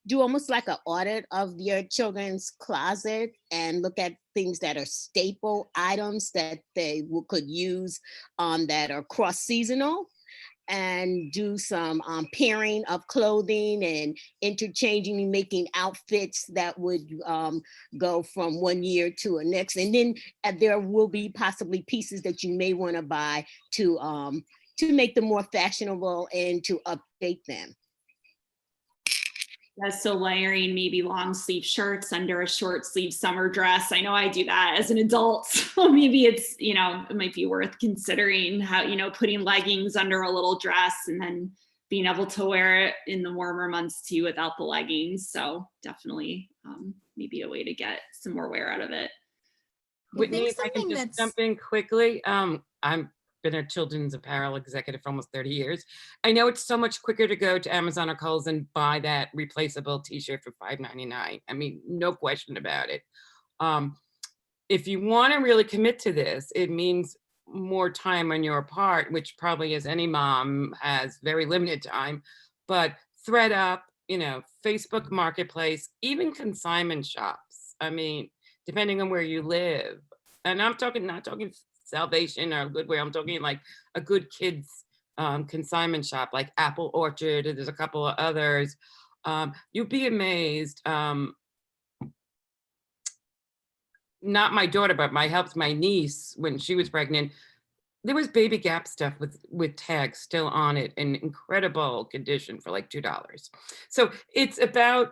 do almost like an audit of your children's closet and look at things that are staple items that they could use that are cross-seasonal, and do some pairing of clothing and interchanging, making outfits that would go from one year to a next. And then there will be possibly pieces that you may want to buy to make them more fashionable and to update them. Yeah, so layering maybe long sleeve shirts under a short sleeve summer dress. I know I do that as an adult. So maybe it's, you know, it might be worth considering how, you know, putting leggings under a little dress and then being able to wear it in the warmer months too without the leggings. So definitely maybe a way to get some more wear out of it. Whitney, if I can just jump in quickly. I've been a children's apparel executive for almost 30 years. I know it's so much quicker to go to Amazon or Kohl's and buy that replaceable t-shirt for $5.99. I mean, no question about it. If you want to really commit to this, it means more time on your part, which probably as any mom has very limited time, but ThreadUp, you know, Facebook Marketplace, even consignment shops. I mean, depending on where you live. And I'm talking, not talking Salvation or Goodwill, I'm talking like a good kids consignment shop like Apple Orchard, there's a couple of others. You'd be amazed. Not my daughter, but I helped my niece when she was pregnant. There was Baby Gap stuff with tags still on it in incredible condition for like $2. So it's about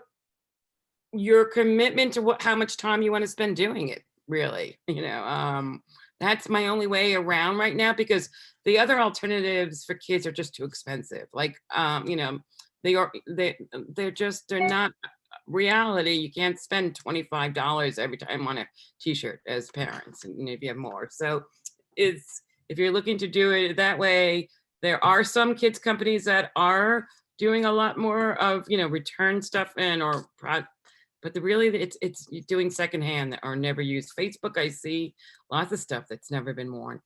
your commitment to how much time you want to spend doing it, really. You know, that's my only way around right now, because the other alternatives for kids are just too expensive. Like, you know, they're not reality. You can't spend $25 every time on a t-shirt as parents, and if you have more. So if you're looking to do it that way, there are some kids companies that are doing a lot more of, you know, return stuff but it's doing secondhand or never used. Facebook, I see lots of stuff that's never been worn.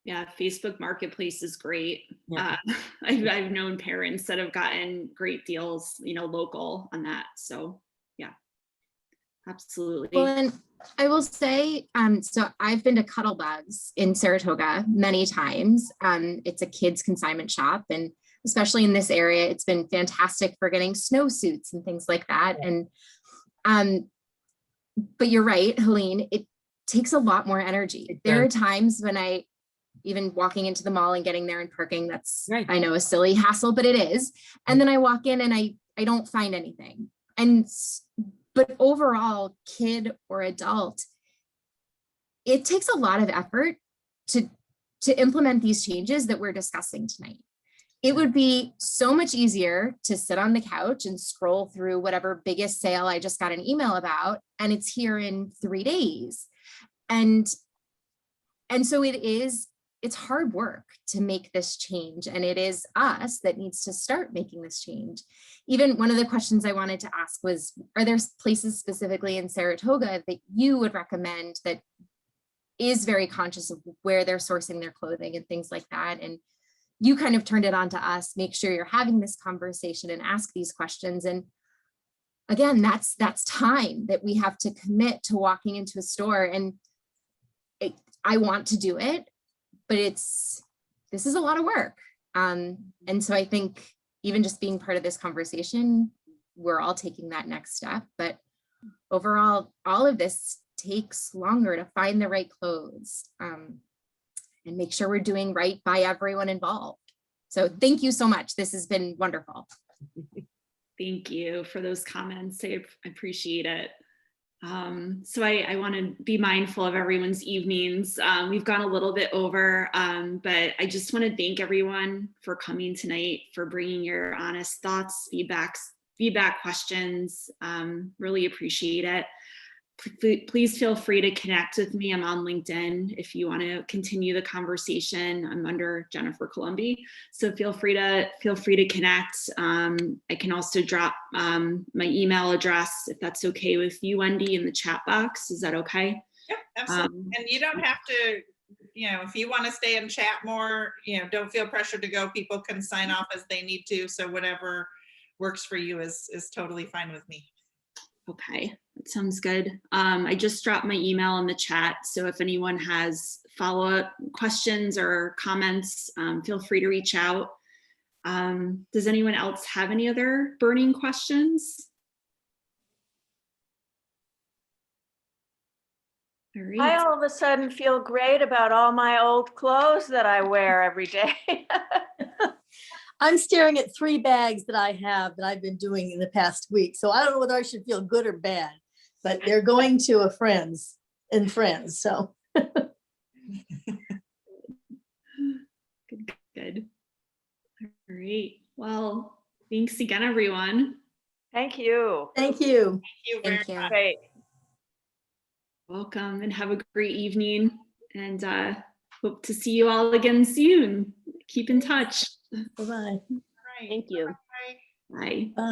Yeah, Facebook Marketplace is great. Yeah. I've known parents that have gotten great deals, you know, local on that. So yeah, absolutely. Well, and I will say, so I've been to Cuddlebugs in Saratoga many times. It's a kids consignment shop, and especially in this area, it's been fantastic for getting snowsuits and things like that. Yeah. And but you're right, Helene, it takes a lot more energy. There are times when even walking into the mall and getting there and parking, that's, right, I know, a silly hassle, but it is. And then I walk in and I don't find anything. But overall, kid or adult, it takes a lot of effort to implement these changes that we're discussing tonight. It would be so much easier to sit on the couch and scroll through whatever biggest sale I just got an email about, and it's here in 3 days. And so it's hard work to make this change, and it is us that needs to start making this change. Even one of the questions I wanted to ask was, are there places specifically in Saratoga that you would recommend that is very conscious of where they're sourcing their clothing and things like that? And you kind of turned it on to us, make sure you're having this conversation and ask these questions. And again, that's time that we have to commit to walking into a store. And I want to do it, but this is a lot of work. And so I think even just being part of this conversation, we're all taking that next step. But overall, all of this takes longer to find the right clothes. And make sure we're doing right by everyone involved. So thank you so much. This has been wonderful. Thank you for those comments. I appreciate it. So I want to be mindful of everyone's evenings. We've gone a little bit over, but I just want to thank everyone for coming tonight, for bringing your honest thoughts, feedback, questions. Really appreciate it. Please feel free to connect with me. I'm on LinkedIn if you want to continue the conversation. I'm under Jennifer Coulombe, so feel free to connect. I can also drop my email address if that's okay with you, Wendy, in the chat box. Is that okay? Yeah, absolutely. And you don't have to, if you want to stay and chat more, don't feel pressured to go. People can sign off as they need to. So whatever works for you is totally fine with me. Okay, that sounds good. I just dropped my email in the chat, so if anyone has follow-up questions or comments, feel free to reach out. Does anyone else have any other burning questions? All right. I all of a sudden feel great about all my old clothes that I wear every day. I'm staring at 3 bags that I have that I've been doing in the past week. So I don't know whether I should feel good or bad, but they're going to a friend's and friends. So Good. All right. Well, thanks again, everyone. Thank you. thank you. Thank you very Thank you. much. Great. Welcome and have a great evening, and hope to see you all again soon. Keep in touch. Bye-bye. All right. Thank you. Bye. Bye. Bye.